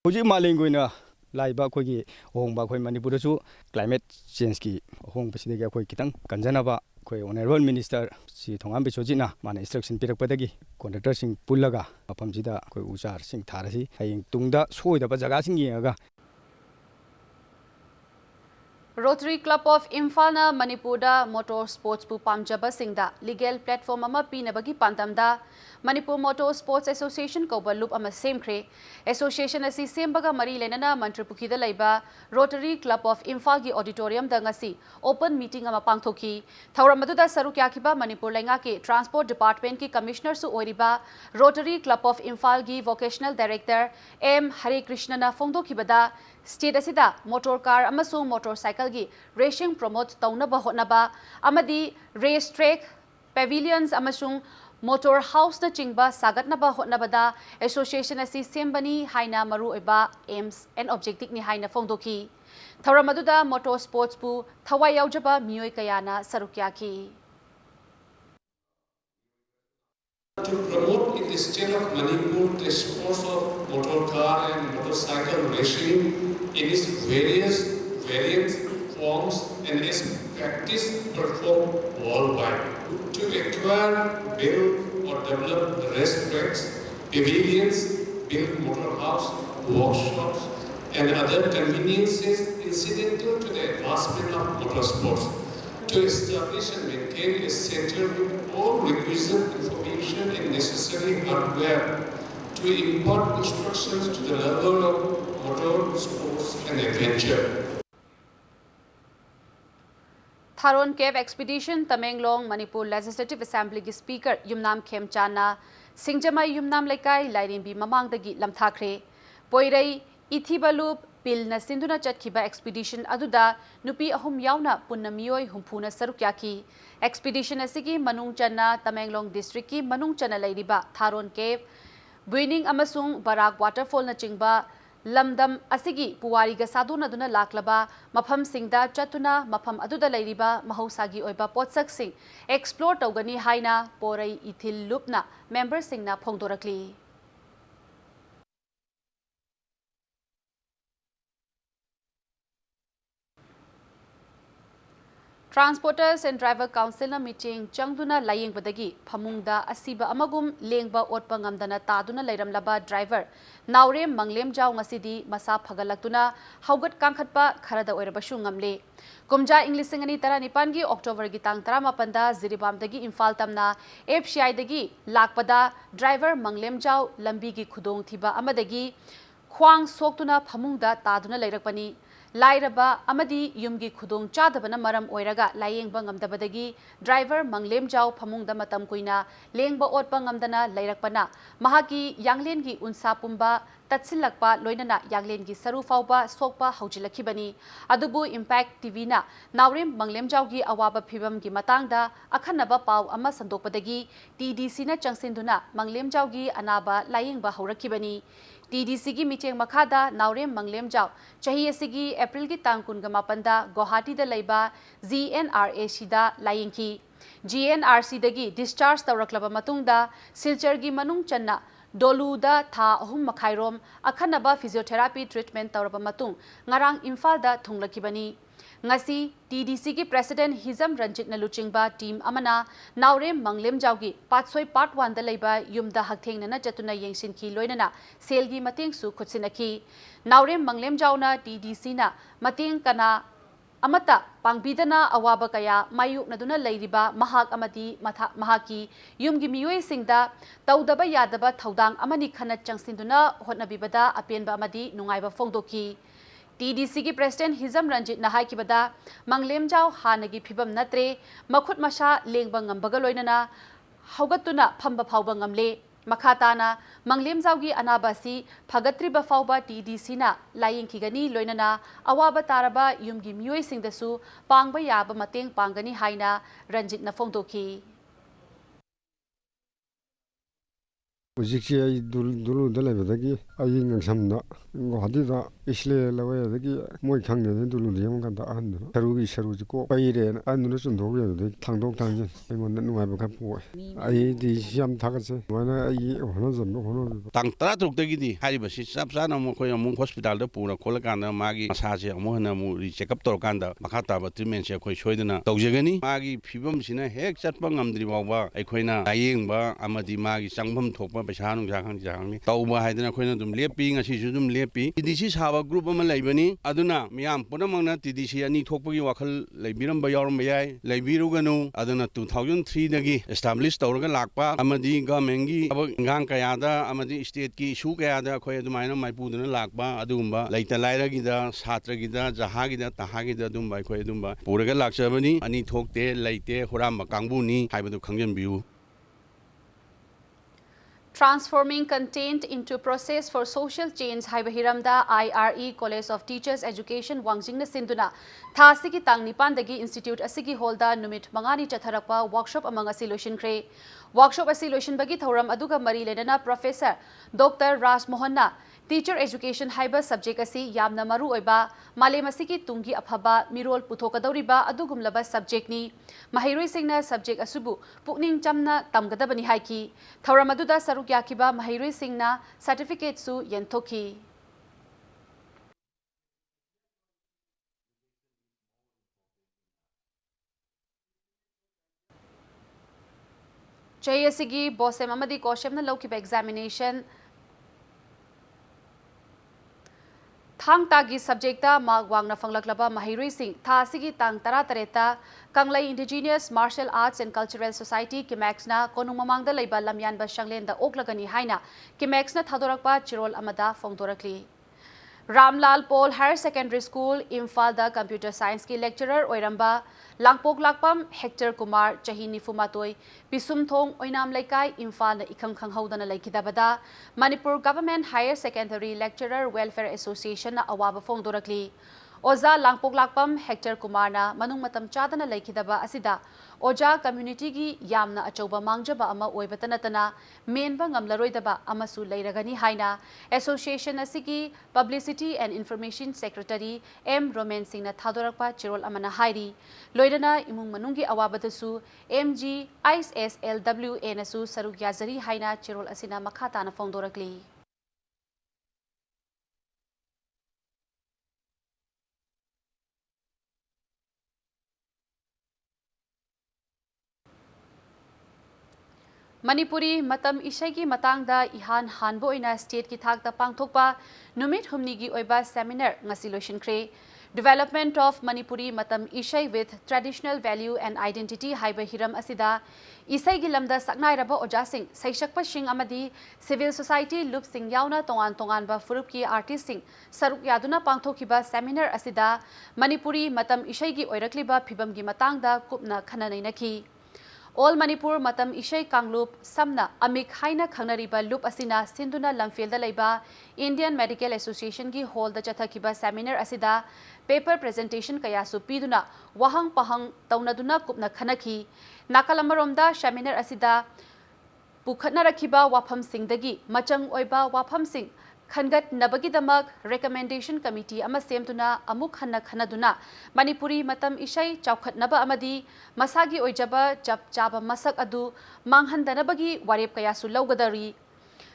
Speaker 12: Hoji malingoina laiba khogi hongba khoi Manipur su climate change ki hong pasidagi khoi kitang kanjanaba khoi honorable minister si thongam bisojina mana instruction pirakpadagi contractor sing pullaga mapam sida khoi uchar sing tharasi haying tungda soidaba jaga sing yenga
Speaker 1: Rotary Club of Imphal na Manipurda motor sports pu pamjaba singda legal platform ama pinabagi pantamda Manipur Motor Sports Association ko loop ama semkre association asi sembaga mari lenana Mantri Pukhida laiba Rotary Club of Imphal gi auditorium da ngasi open meeting ama pangthoki thauramadu da sarukya khiba Manipur lenga ke transport department ki commissioner su oiriba Rotary Club of Imphal gi vocational director M Hare Krishna na phongdo khibada state asida motor car amasung motorcycle gi racing promote taunaba hotnaba amadi race track pavilions amasung motor house na chingba sagatnaba hotnabada association asi sembani haina maru oiba aims and objective ni haina phongdoki thauramadu da motor sports pu thawai yaujaba miyoi kayana sarukya ki
Speaker 13: to promote in the state of Manipur the sports of motor car and motorcycle racing in its various variants, forms and its practice performed worldwide. To acquire, build or develop race tracks, pavilions, build motor house, workshops and other conveniences incidental to the advancement of motorsports. To establish and maintain a center with all requisite information and necessary hardware to impart instructions to the level of motor sports and adventure.
Speaker 1: Tharon Cave Expedition Tamenglong Manipur Legislative Assembly gi Speaker Yumnam Khemchana Singjamai Yumnam Laikai Lairimbi Mamangdagi Lamthakre Poirei Ithibalup Pil na sinduna chatkhiba expedition aduda nupi ahum yauna punna miyoi humphuna sarukyaki expedition asigi manung channa Tamenglong district ki manung channa lairiba Tharon Cave Buining amasung Barak waterfall na chingba lamdam asigi puwari ga saduna duna laklaba mafam singda chatuna mafam aduda lairiba mahausagi oiba potsak sing explore tawgani haina porai ithil lupna member singna phongdorakli Transporters and Driver Council na meeting changduna laying badagi phamungda asiba amagum lengba otpa ngamdana taduna leiramlaba driver naurem manglem jaw ngasidi masa phagalaktuna haugat kangkhatpa kharada oirabashu ngamle kumja English singani tara nipan gi October gi tang 18 da Ziribam dagi Imphal tamna FCI dagi lakpada driver manglem jaw lambi gi khudong thiba amadagi khwang soktuna phamungda taduna leirakpani Lairaba amadi yumgi khudong chadabana maram oiraga layengba ngamdabadagi driver Manglemjau phamungda matam kuina lengba otpa ngamdana leirakpana mahaki yanglengi unsa pumba tatsilakpa loinana yanglengi saru fauba sokpa haujilakibani adubu Impact TV na Naurem Manglemjaugi awaba phibamgi matangda akhanaba pau ama sandokpadagi TDC na changsinduna Manglemjaugi anaba layengba haurakibani TDC gi micheng makhada Naurem Manglemjau chahi asigi April gi tang kunga mapanda Guwahati da laiba GNRA sida layengki GNRC dagi discharge tawraklaba matungda Silchar gi manung channa Doluda tha ahum makhairom akhanaba physiotherapy treatment tawraba matung ngarang Imphal da thunglakibani ngasi TDC gi President Hizam Ranjit na luchingba team amana Naurem Manglemjau gi Patsoi Part 1 da laiba yumda hakthengna na chatuna yengsinki loinana selgi mateng su khutsinaki Naurem Manglemjau na TDC na mateng kana amata pangbidana awaba kaya mayuk naduna leiriba mahak amadi mahaki yumgi miyoi singda tawdaba yadaba thaudang amani khanat changsinduna hotnabibada apenba amadi nungaiba fongdoki TDC ki President Hizam Ranjit na haikibada Manglemjau hanagi phibam natre makhut masha lengba ngambaga loinana haugatuna phamba phauba ngamle makhatana Manglemjau gi anabasi phagatriba phauba TDC na layengkigani loinana awaba taraba yumgi miyoi singdasu pangba yaba mateng pangani haina Ranjit na fongdoki
Speaker 14: Ujiksi ay dulu dalai badagi ay ngsamna Guwahati da isle lawe dagi moi khangde dulu liyam kan da andu saruji ko paire andu chundog ye thangdog thangjin mon nungai ba khapu ay di siam thagase mana ay hono jam
Speaker 15: tang tara truk dagi di hari basi sap sana mo khoi amung hospital da pura khol kan da magi masaje mo na mu ri check up tor kan da makhata ba treatment se khoi soidana tawjegani magi phibam sina hek chatpa ngamdri bawa ai khoina ayeng ba amadi magi changpham thokpa paisa nung ja khang jang ni tawba haidana khoina dum lepi ngasi ju dum lepi TDC saba group ama laibani aduna miyam punamangna TDC ani thokpagi wakhal laibiram ba yarum yai laibiruganu aduna 2003 dagi establish tawraga lakpa amadi government gi ngang kayada amadi state ki issue kayada khoi adumaina maipuduna lakpa adumba laita lairagi da satra gi da jahagi da tahagi da dumba khoi dumba puraga lakchabani ani thokte laite horamba kangbuni haibadu khangjanbiu
Speaker 1: Transforming content into process for social change Haibahiramda IRE College of Teachers Education Wangjingna Sinduna Thasigi Tang Nipandagi Institute Asigi Holda Numit Mangani Chatharakpa workshop among Asiloshin Kre workshop Asiloshin Bagi Thoram Aduga Mari Ledana Professor Dr. Ras Mohanna Teacher Education Haiba subject asi yamna maru oiba malem asigi tungi aphaba mirol puthokadoriba adugumlaba subject ni mahiroi singna subject asubu pukning chamna tamgadabani haiki thoramaduda saruk yakiba mahiroi singna certificate su yenthoki JSigi bosem amadi koshemna lokiba examination Thang tagi subjecta mark wangna fanglaklaba mahiroi sing tha sigi tang tara tareta Kanglai Indigenous Martial Arts and Cultural Society Kimax na konung mamangda leiba lamyan ba shanglenda oklagani haina Kimax na thadorakpa chirol amada fongdorakli Ramlal Paul Higher Secondary School Imphal da Computer Science ki lecturer oiramba Langpok Lakpam Hector Kumar chahi nifumatoi Pisum Thong Oinam Laikai Imphal na ikhang khanghaudana laikidabada Manipur Government Higher Secondary Lecturer Welfare Association na awaba fongdorakli Oza Langpok Lakpam Hector Kumar na manung matam chadana laikidaba asida Oja community gi yamna achoba mangjaba ama oibatanatana menba ngamlaroidaba amasu leiragani haina association asigi publicity and information secretary M Roman Singh na thadorakpa chirol amana hairi loidana imung manungi awabadasu MG ISSLWA nasu saruk yazari haina chirol asina makhata na fongdorakli Manipuri matam isagi matangda ihan hanbo ina state ki thakta pangthokpa numit humni gi oiba seminar ngasi loishin kre Development of Manipuri Matam Ishai with Traditional Value and Identity Haiba Hiram Asida, Isai Gilamda Saknai Raba Ojasing, Saishakpa Shing Amadi, Civil Society Loop Sing Yauna Tongan Tonganba Furupki Artist Sing, Saruk Yaduna Pangthokiba Seminar Asida, Manipuri Matam Ishai Gi Oirakliba Pibam Gi Matangda Kupna Khananainaki. All Manipur Matam Ishai Kanglup Samna Amik Haina Khanariba Loop Asina Sinduna Lamfielda Laiba Indian Medical Association Gi Hall da Chathakiba Seminar Asida paper presentation Kayasu Piduna Wahang Pahang Taunaduna Kupna Khanaki Nakalamaromda Seminar Asida Pukhatna Rakiba Wapam Singdagi Machang Oiba Wapam Sing Khangat Nabagidamak Recommendation Committee Ama Semtuna Amuk Hanna Khanaduna Manipuri Matam Ishai Chaukhat Naba Amadi Masagi Oijaba Jab Jaba Masak Adu Manghandanabagi Warep Kayasu Laugadari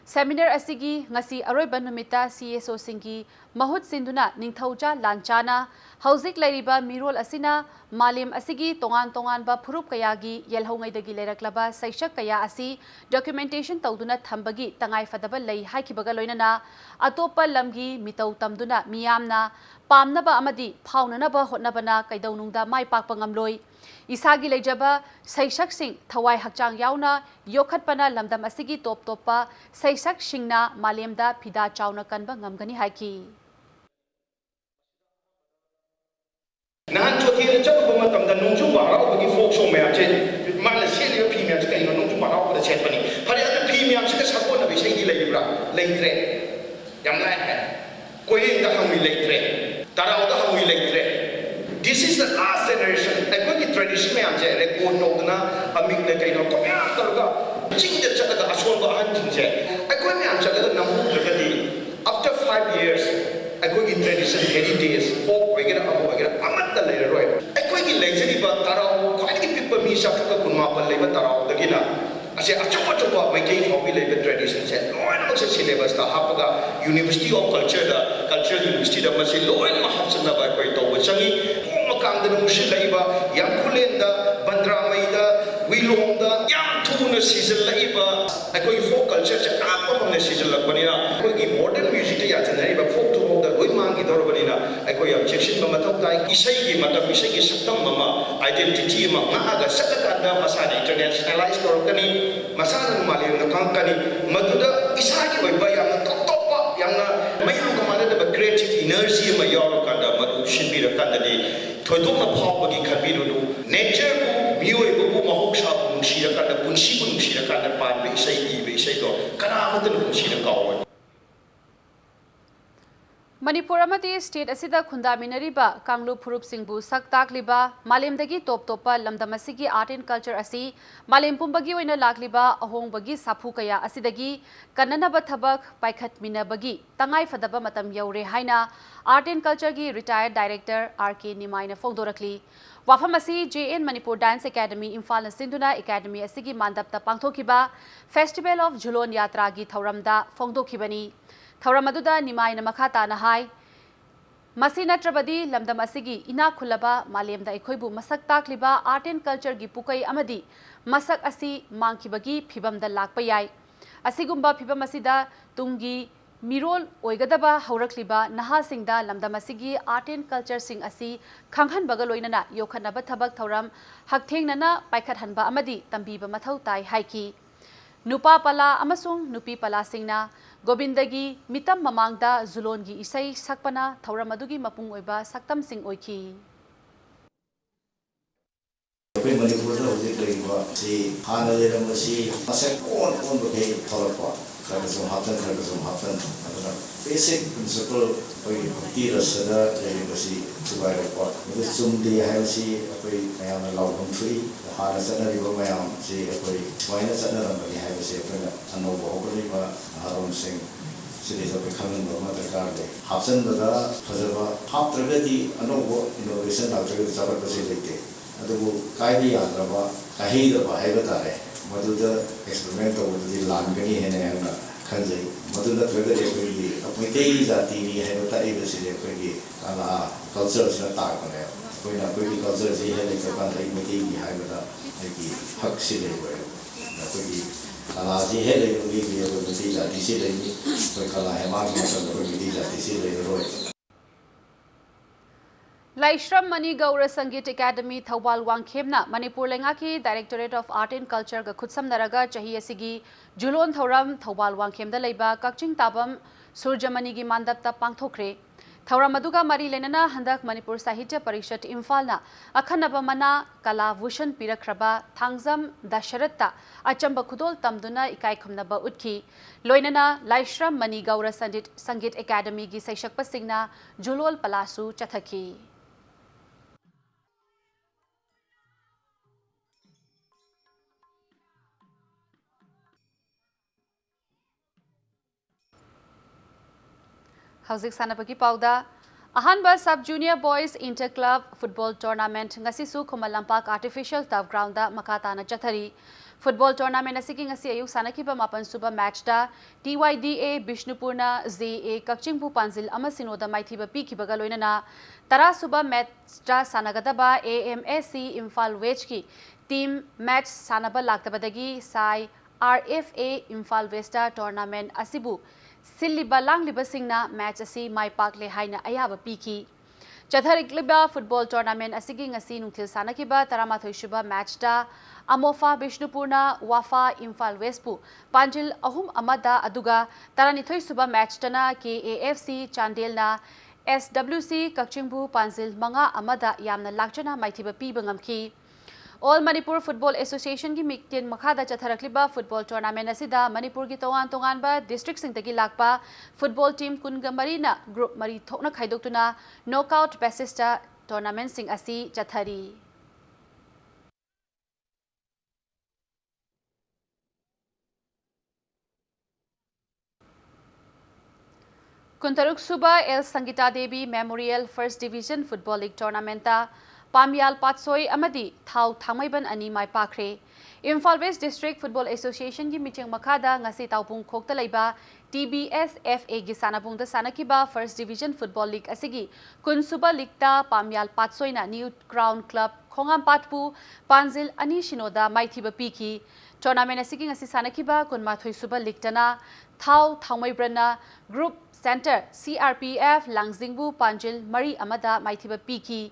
Speaker 1: Seminar Asigi Ngasi Aroiba Numita CSO Singi Mahut Sinduna Ningthauja Lanchana Hauzik Lairiba Mirol Asina Malim Asigi Tongan Tongan Ba Phurup Kayagi Yelhongaidagi Leraklaba Saishak Kaya Asi Documentation Tauduna Thambagi Tangai Fadaba Lei Haikibaga Loinana Atopa Lamgi Mitau Tamduna Miyamna Pamnaba Amadi Paunanaba Hotnabana Kaidaunungda Mai Pakpa Ngamloi Isagi Lejaba Saishak Sing Thawai Hakchang Yauna Yokhatpana Lamdam Asigi Top Topa Saishak Shingna Malemda Pida Chauna Kanba Ngamgani Haiki
Speaker 6: Nahan Choti Chapel Matam, Nunju Barao, the folk show match, Malasia premiums, Nunju Barao, the Chapani. Hariana premiums, Sakona, we say Labra, Late, Yamla, Koyin the Hungry Late, Tarao the Hungry Late. This is the last generation. I got the tradition, I go Nogana, Amik the Kaino, Koyaka, Ching the Chaka, Aswanga Hunting. I got me answer the Namu after 5 years. I go in tradition heritage, folk, I get Amata later. I go in lazy, but Tarao, quite people me Shaka Kunmapa labor Tarao, the Gina. I say, I chop my game for labor tradition. Said, no, I don't say syllabus, the Hapaga University of Culture, the Cultural University, the Masi, low and Mahapsana by Quaito, Changi, Homakam, the Mushilaiba, Yankulenda, Bandra Maida, Wilonda, Yamtuna season labor. I go in folk culture, Apa on the season of Banina. I go in modern music, but folk to hold the Wimangi Dorbanina. I go in objection, Mamata, Isai, Madam Isai, Satam Mama, identity, Mamaga, Sakata, Masada, internationalized Torkani, Masana Mali, the company, Maduda, Isaki, Bayam, Topa, Yana, Mayanga, the creative inertia, Mayor Kanda, Madu should be the candidate. Todoma Papa can be to nature, Mue, Mahoksa, Mushia, the Punshi, Mushia, the Pan, Isai, Isai, Kanamatan, Mushia, Kawan.
Speaker 1: Manipur amati state asida khunda minariba Kanglu Phurup Singbu sak takliba Malemdagi top topa lamdamasigi art and culture asi Malem pumbagi oina lakliba ahongbagi saphu kaya asidagi kananaba thabak paikhat minabagi tangai fadaba matam yaure haina art and culture gi retired director RK Nimaina Fogdorakli Wafam asi JN Manipur Dance Academy Imphal na Sinduna Academy asigi mandapta pangthokiba Festival of Julon Yatra gi thauramda Fogdokibani Thauramadu Nimai Namakata Nahai Masina Trabadi, Lamdam Asigi, Ina Kulaba, Malem da Ekoibu, Masak Takliba, Art and Culture Gipukai Amadi, Masak Asi, Mankibagi, Pibam da Lakpayai. Asigumba Pibam Asida, Tungi, Mirol, Oigadaba, Haurakliba, Naha Singda, Lamdam Asigi, Art and Culture Sing Asi, Kanghan Bagaloinana, Yokanaba Tabak Tauram, Hakteng Nana, Paikat Hanba Amadi, Tambiba Matau Tai Haiki. Nupa Pala Amasung, Nupi Pala Singna, Gobindagi, Mitam Mamangda, Zulongi Isai, Sakpana, Tauramadugi Mapung Oiba, Saktam Sing Oiki.
Speaker 16: Manipur hojik leiba si hana leram si masek on bagi tholapa kharasum haptan aduna basic principle oi tira sada leiba si subai report this sumdi hai si apoi mayam laubum free hana sana riba mayam si apoi waina sana bagi hai si apoi anobo hokoliba harom sing Sini sampai kami berumah terkar deh. Hapsan benda fazaba hap terjadi anobo innovation terjadi sabar bersih Aduh, kaya yang apa, kaya apa, hebat ada. Maksudnya eksperimen tu, jadi langkahnya hanya yang nak kanji. Maksudnya terjadi pergi, apa itu jati ni hebat ada bersih pergi. Karena culture sudah tak kena. Kau nak pergi culture sih hebat kan, tapi itu ni hebat lagi hak sih lepas. Nak pergi kalau sih hebat pergi dia pergi jati sih lagi. Kau kalau hemat macam pergi jati sih lagi roy.
Speaker 1: Laishram Mani Gaura Sangit Academy Thawal Wangkhemna Manipur Lengaki Directorate of Art and Culture ga khutsam naraga chahi asigi Julon Thoram Thawal Wangkhemda leiba Kakching Tabam Surjamani gi mandapta pangthokre Thawram aduga mari lenana handak Manipur Sahitya Parishat Imphal akhanaba mana kala bhushan pirakhraba Thangjam Dasharatta achamba khudol tamduna ikai khumnaba utki loinana Laishram Mani Gaura Sangit Academy gi saishakpa singna Julol Palasu chathaki Hauzik Sanapaki Pauda Ahanba Sub Junior Boys Inter Club Football Tournament ngasisu Kumalampak Artificial Turf Ground da makatana chathari Football Tournament asiki ngasi ayuk sanakiba mapan suba match da TYDA Bishnupurna ZA Kakchingpu Panzil amasinoda maithiba pikibaga loinana tara suba match da sanagadaba AMSC Imphal West ki team match sanaba laktabadagi sai RFA Imphal West tournament asibu Siliba Langliba Singna match asi Mai Park Le Haina Ayaba Piki. Chatharikliba football tournament asigi ngasi nungthil sanakiba Taramathoi Shuba match da Amofa Bishnupurna Wafa Imphal Westpu Panjil Ahum Amada Aduga Taranithoi Suba match tana KAFC Chandelna SWC Kakchingbu Panjil Manga Amada Yamna Lakchana Maithiba Piba ngamki. All Manipur Football Association ki miktin makhada chatharakliba football tournament asida Manipur ki tongan ba district singtagi lakpa football team kunga marina group mari thokna khaidoktuna knockout basis ta tournament sing asi chathari Kuntaruk Suba El Sangita Devi Memorial First Division Football League Tournament ta Pamyal Patsoi Amadi Thau Thamaiban Ani Mai Pakre Imphal West District Football Association ki micheng makhada ngasi taupung khokta leiba TBS FA gi sanapung da sanakiba First Division Football League asigi Kunsuba League ta Pamyal Patsoi na New Crown Club Khongam Patpu Panzil Ani Shinoda Maithiba Piki Tournament asigi ngasi sanakiba Kunmathoi Suba League tana Thau Thamaibrana Group Center CRPF Langzingbu Panjil Mari Amada Maithiba Piki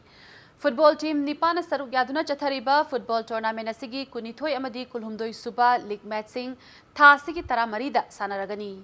Speaker 1: Football team Nipana Saruk Yaduna Chathariba Football Tournament asigi Kunithoi Amadi Kulhumdoi Suba League matching Tha Sigi Tara Marida Sanaragani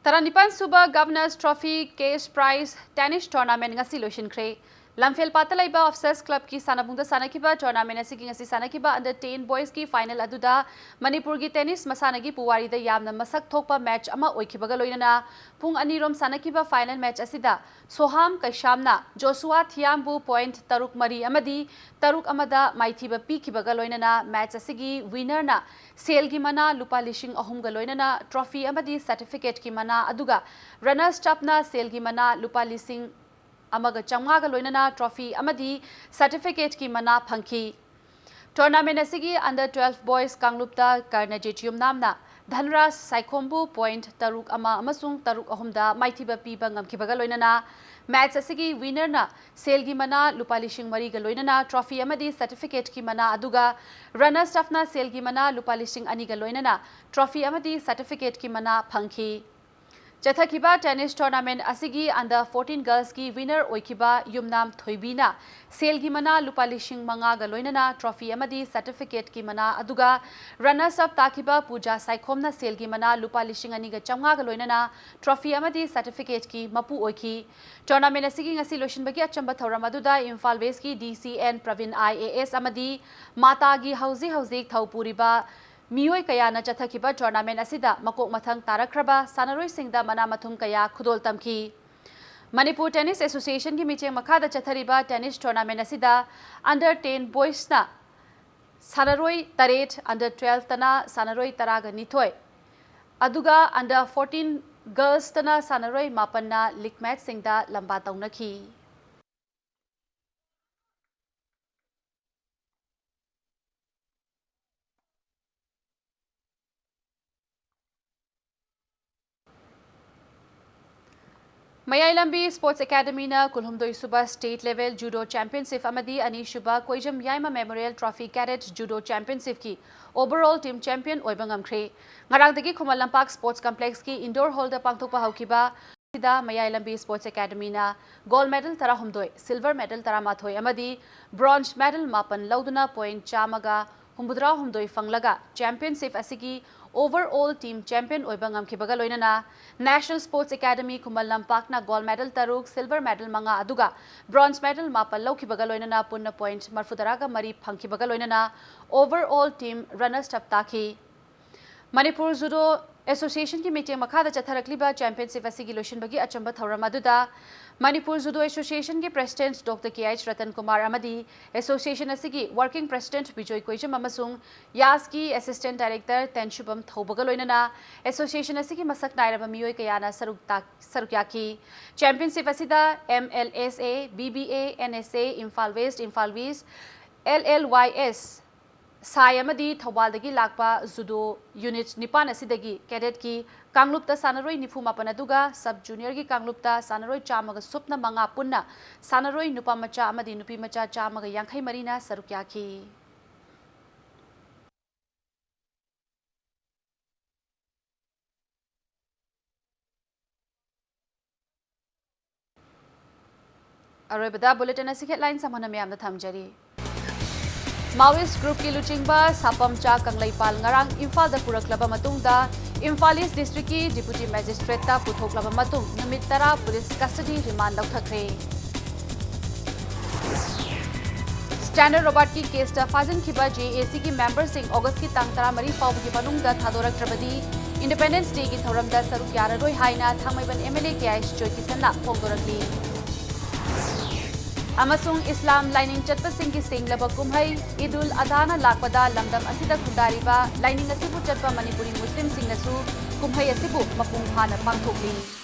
Speaker 1: Taranipan Suba Governors Trophy Case Prize Tennis Tournament ngasi lotion kre Lamphel Patalaiba Officers Club ki sanabungda sanakiba tournament asigi ngasi sanakiba under 10 boys ki final aduda Manipur gi tennis masanagi puwari da yamna masak thokpa match ama oikibaga loinana pung anirom sanakiba final match asida Soham Kaishamna Joshua Thiambu point taruk mari amadi taruk amada maithiba pikibaga loinana match asigi winner na sale gi mana lupa lishing ahum ga loinana trophy amadi certificate ki mana aduga runners up na sale gi mana lupa lishing amaga chamga ga loinana trophy amadi certificate ki mana phangki tournament asigi under 12 boys kanglupta karnajetium namna Dhanras Saikhombu point taruk ama amasung taruk ahumda maithiba piba ngamkibaga loinana match asigi winner na sale gi mana lupa lishing mari ga loinana trophy amadi certificate ki mana aduga runners up na sale gi mana lupa lishing ani ga loinana trophy amadi certificate ki mana phangki Chathakiba tennis tournament asigi under 14 girls ki winner oikiba Yumnam Thoibina selgi mana lupa lishing manga ga loinana trophy amadi certificate ki mana aduga runners up takiba Puja Saikhomna selgi mana lupa lishing ani ga chamga ga loinana trophy amadi certificate ki mapu oiki tournament asigi ngasi lotion bagi achamba thoram aduda Imphal West ki DCN Pravin IAS amadi mata gi hauzi thaupuriba Miyoi kaya na chathakiba tournament asida makok mathang tarakraba sanaroi singda mana mathum kaya khudol tamki Manipur Tennis Association ki micheng makhada chathariba tennis tournament asida under 10 boys na sanaroi taret under 12 tana sanaroi taraga nithoi aduga under 14 girls tana sanaroi mapanna league match singda lamba taunaki Mayai Lambi Sports Academy na Kulhumdoi Suba State Level Judo Championship amadi Ani Shuba Koijam Yaima Memorial Trophy Cadet Judo Championship ki overall team champion oibangam kre. Ngarangdagi Khumal Lampak Sports Complex ki indoor hall da pangthokpa haukiba sida Mayai Lambi Sports Academy na gold medal tara humdoi, silver medal tara mathoi amadi bronze medal mapan lauduna point chamaga humbudra humdoi fanglaga championship asigi overall team champion oibangam khibaga loinana National Sports Academy Khumal Lampak na gold medal taruk silver medal manga aduga bronze medal mapal laukibaga loinana punna point marfudaraga mari phangkibaga loinana overall team runners up taki Manipur Judo Association ki meeting makhada chatharakliba championship asigi loishinbagi achamba thauram aduda Manipur Judo Association ki president Dr. KH Ratan Kumar amadi association asigi working president Bijoy Koijam amasung Yaski assistant director Tenshubam Thobaga loinana association asigi masak nairaba miyoi kayana sarukyaki championship asida MLSA BBA NSA Imphal West LLYS Sayamadi Thawaldagi Lakpa Judo Unit Nipan Asidagi Cadet ki Kanglupta Sanaroi Nifumapanaduga Sub Junior ki Kanglupta Sanaroi Chamaga Supna Manga Punna Sanaroi Nupamacha Amadi Nupimacha Chamaga Yankai Marina Sarukyaki Arabada Bulletin Asik headlines Samanamiam the Thamjari Maoist Group ki Luchingba Sapamcha Kanglaipal Ngarang Imphal da Puraklaba Matungda Imphal East District ki Deputy Magistrate ta Puthoklaba Matung Numit Tara Police Custody Remand Lauthakre Standard Robert ki case ta Fajan Khiba JAC ki member sing August ki Tang Tara Mari Pau ki Banungda Thadorak Trabadi Independence Day ki Thoramda Saruk Yararoi Haina Thangmaiban MLA KH Joy Kisanna Phongdorakli Amasung Islam lining chatpa sing ki singlaba kumhai Idul Adha na lakpada lamdam asida khundariba lining asibu chatpa Manipuri Muslim sing nasu kumhai asibu mapung phana pangthokli